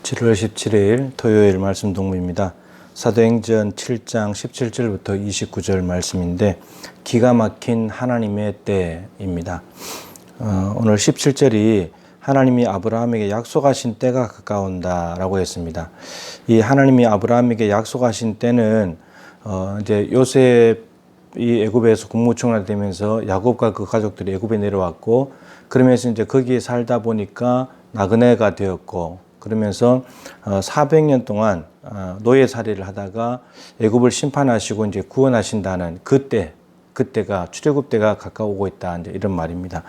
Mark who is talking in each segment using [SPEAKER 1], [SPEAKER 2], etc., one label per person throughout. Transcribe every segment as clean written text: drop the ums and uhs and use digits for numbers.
[SPEAKER 1] 7월 17일 토요일 말씀 동무입니다. 사도행전 7장 17절부터 29절 말씀인데 기가 막힌 하나님의 때입니다. 오늘 17절이 하나님이 아브라함에게 약속하신 때가 가까운다라고 했습니다. 이 하나님이 아브라함에게 약속하신 때는 이제 요셉이 애굽에서 국무총리가 되면서 야곱과 그 가족들이 애굽에 내려왔고, 그러면서 이제 거기에 살다 보니까 나그네가 되었고, 그러면서 400년 동안 노예살이를 하다가 애굽을 심판하시고 이제 구원하신다는 그때가 출애굽 때가 가까우고 있다, 이제 이런 말입니다.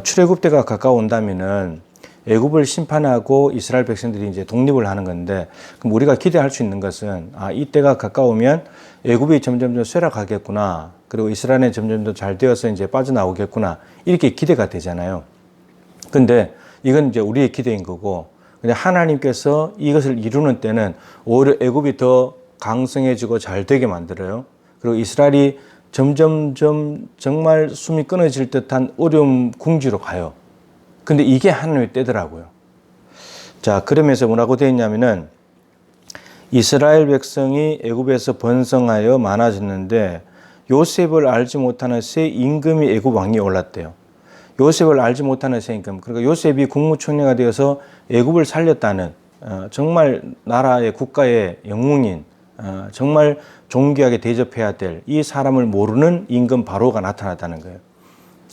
[SPEAKER 1] 출애굽 때가 가까운다면은 애굽을 심판하고 이스라엘 백성들이 이제 독립을 하는 건데, 그럼 우리가 기대할 수 있는 것은 이 때가 가까우면 애굽이 점점 더 쇠락하겠구나, 그리고 이스라엘은 점점 더 잘 되어서 이제 빠져나오겠구나, 이렇게 기대가 되잖아요. 근데 이건 이제 우리의 기대인 거고, 그냥 하나님께서 이것을 이루는 때는 오히려 애굽이 더 강성해지고 잘 되게 만들어요. 그리고 이스라엘이 점점점 정말 숨이 끊어질 듯한 어려움 궁지로 가요. 근데 이게 하나님의 때더라고요. 자, 그러면서 뭐라고 되어 있냐면은 이스라엘 백성이 애굽에서 번성하여 많아졌는데 요셉을 알지 못하는 새 임금이 애굽 왕위에 올랐대요. 요셉을 알지 못하는 새 임금, 그러니까 요셉이 국무총리가 되어서 애굽을 살렸다는 정말 나라의 국가의 영웅인, 정말 존귀하게 대접해야 될 이 사람을 모르는 임금 바로가 나타났다는 거예요.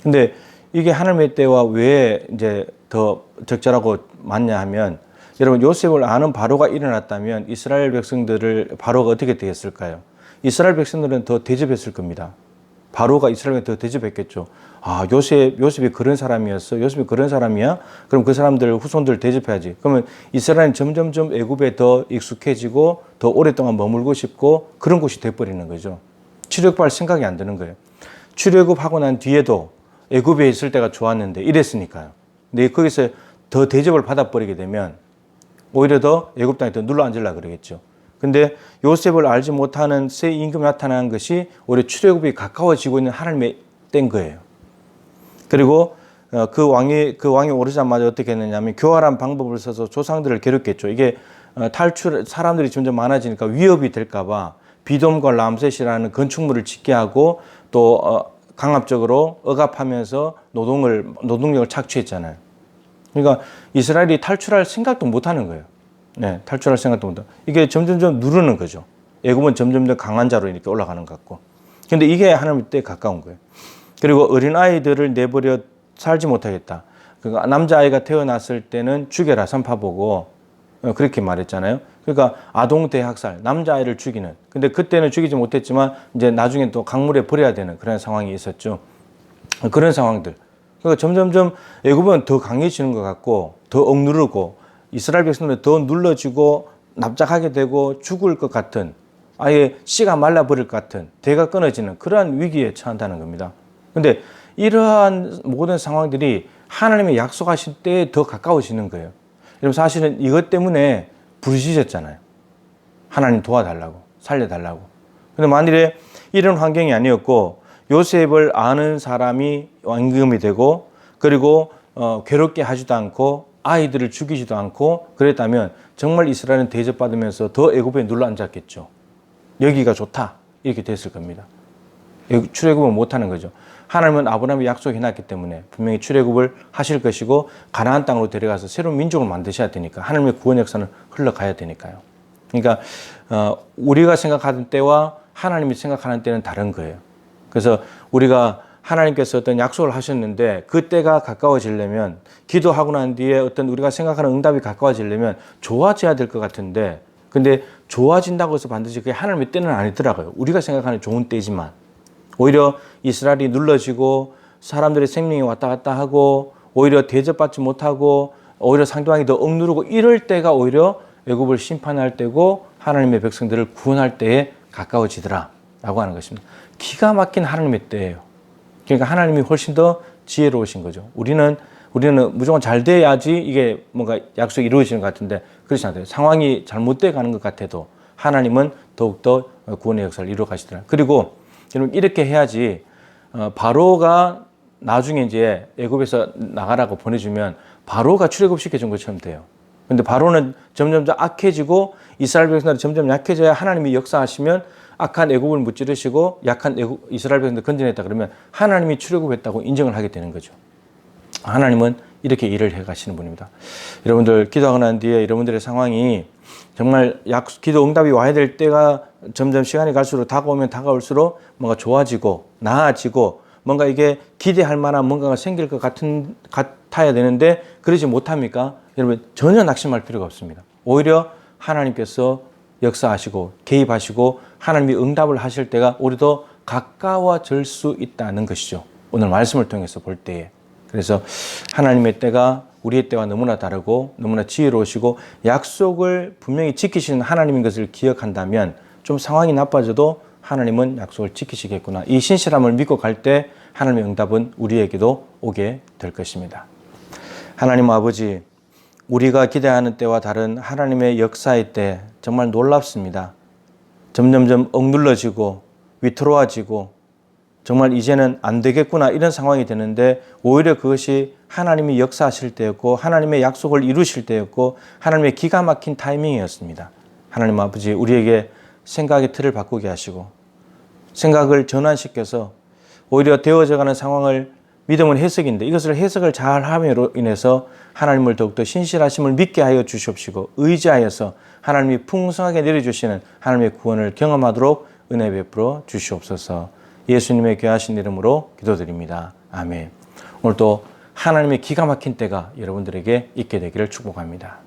[SPEAKER 1] 근데 이게 하나님의 때와 왜 이제 더 적절하고 맞냐 하면, 여러분 요셉을 아는 바로가 일어났다면 이스라엘 백성들을 바로가 어떻게 되었을까요? 이스라엘 백성들은 더 대접했을 겁니다. 바로가 이스라엘에 더 대접했겠죠. 요셉이 그런 사람이었어? 요셉이 그런 사람이야? 그럼 그 사람들 후손들 대접해야지. 그러면 이스라엘은 점점점 애굽에 더 익숙해지고 더 오랫동안 머물고 싶고 그런 곳이 돼버리는 거죠. 출애굽할 생각이 안 드는 거예요. 출애굽하고 난 뒤에도 애굽에 있을 때가 좋았는데 이랬으니까요. 근데 거기서 더 대접을 받아버리게 되면 오히려 더 애굽 땅에 더 눌러 앉으려고 그러겠죠. 근데 요셉을 알지 못하는 새 임금이 나타난 것이 오히려 출애굽이 가까워지고 있는 하나님의 때인 거예요. 그리고 그 왕이 오르자마자 어떻게 했느냐면 교활한 방법을 써서 조상들을 괴롭겠죠. 이게 사람들이 점점 많아지니까 위협이 될까봐 비돔과 람셋이라는 건축물을 짓게 하고 또 강압적으로 억압하면서 노동력을 착취했잖아요. 그러니까 이스라엘이 탈출할 생각도 못하는 거예요. 네, 탈출할 생각도 못하고 이게 점점점 누르는 거죠. 애굽은 점점 더 강한 자로 이렇게 올라가는 것 같고. 근데 이게 하나님 때에 가까운 거예요. 그리고 어린 아이들을 내버려 살지 못하겠다. 그러니까 남자아이가 태어났을 때는 죽여라 선파보고 그렇게 말했잖아요. 그러니까 아동 대학살, 남자아이를 죽이는. 근데 그때는 죽이지 못했지만 이제 나중에 또 강물에 버려야 되는 그런 상황이 있었죠. 그런 상황들. 그러니까 점점점 애굽은 더 강해지는 것 같고 더 억누르고 이스라엘 백성들은 더 눌러지고 납작하게 되고 죽을 것 같은, 아예 씨가 말라버릴 것 같은, 대가 끊어지는 그러한 위기에 처한다는 겁니다. 그런데 이러한 모든 상황들이 하나님의 약속하신 때에 더 가까워지는 거예요. 여러분 사실은 이것 때문에 부르짖었잖아요. 하나님 도와달라고, 살려달라고. 그런데 만일에 이런 환경이 아니었고 요셉을 아는 사람이 임금이 되고 그리고 괴롭게 하지도 않고 아이들을 죽이지도 않고 그랬다면 정말 이스라엘은 대접받으면서 더 애굽에 눌러 앉았겠죠. 여기가 좋다 이렇게 됐을 겁니다. 출애굽을 못하는 거죠. 하나님은 아브라함이 약속해놨기 때문에 분명히 출애굽을 하실 것이고 가나안 땅으로 데려가서 새로운 민족을 만드셔야 되니까 하나님의 구원 역사는 흘러가야 되니까요. 그러니까 우리가 생각하는 때와 하나님이 생각하는 때는 다른 거예요. 그래서 우리가 하나님께서 어떤 약속을 하셨는데 그 때가 가까워지려면, 기도하고 난 뒤에 어떤 우리가 생각하는 응답이 가까워지려면 좋아져야 될 것 같은데, 근데 좋아진다고 해서 반드시 그게 하나님의 때는 아니더라고요. 우리가 생각하는 좋은 때지만 오히려 이스라엘이 눌러지고 사람들의 생명이 왔다 갔다 하고 오히려 대접받지 못하고 오히려 상대방이 더 억누르고 이럴 때가 오히려 애굽을 심판할 때고 하나님의 백성들을 구원할 때에 가까워지더라 라고 하는 것입니다. 기가 막힌 하나님의 때예요. 그러니까 하나님이 훨씬 더 지혜로우신 거죠. 우리는 무조건 잘 돼야지 이게 뭔가 약속이 이루어지는 것 같은데 그렇지 않아요. 상황이 잘못돼 가는 것 같아도 하나님은 더욱더 구원의 역사를 이루어 가시더라고요. 그리고 여러분 이렇게 해야지 바로가 나중에 이제 애굽에서 나가라고 보내주면 바로가 출애굽시켜 준 것처럼 돼요. 근데 바로는 점점 더 악해지고 이스라엘 백성들이 점점 약해져야 하나님이 역사하시면 악한 애굽을 무찌르시고 약한 이스라엘 백성들 건져냈다 그러면 하나님이 출애굽했다고 인정을 하게 되는 거죠. 하나님은 이렇게 일을 해 가시는 분입니다. 여러분들 기도하고 난 뒤에 여러분들의 상황이 정말 기도 응답이 와야 될 때가 점점 시간이 갈수록 다가오면 다가올수록 뭔가 좋아지고 나아지고 뭔가 이게 기대할 만한 뭔가가 생길 것 같아야 되는데 그러지 못합니까? 여러분 전혀 낙심할 필요가 없습니다. 오히려 하나님께서 역사하시고 개입하시고 하나님이 응답을 하실 때가 우리도 가까워질 수 있다는 것이죠. 오늘 말씀을 통해서 볼 때에. 그래서 하나님의 때가 우리의 때와 너무나 다르고 너무나 지혜로우시고 약속을 분명히 지키시는 하나님인 것을 기억한다면 좀 상황이 나빠져도 하나님은 약속을 지키시겠구나. 이 신실함을 믿고 갈 때 하나님의 응답은 우리에게도 오게 될 것입니다. 하나님 아버지, 우리가 기대하는 때와 다른 하나님의 역사의 때 정말 놀랍습니다. 점점점 억눌러지고 위태로워지고 정말 이제는 안 되겠구나 이런 상황이 되는데 오히려 그것이 하나님이 역사하실 때였고 하나님의 약속을 이루실 때였고 하나님의 기가 막힌 타이밍이었습니다. 하나님 아버지, 우리에게 생각의 틀을 바꾸게 하시고 생각을 전환시켜서 오히려 되어져가는 상황을 믿음은 해석인데 이것을 해석을 잘 함으로 인해서 하나님을 더욱더 신실하심을 믿게 하여 주시옵시고 의지하여서 하나님이 풍성하게 내려주시는 하나님의 구원을 경험하도록 은혜 베풀어 주시옵소서. 예수님의 귀하신 이름으로 기도드립니다. 아멘. 오늘도 하나님의 기가 막힌 때가 여러분들에게 있게 되기를 축복합니다.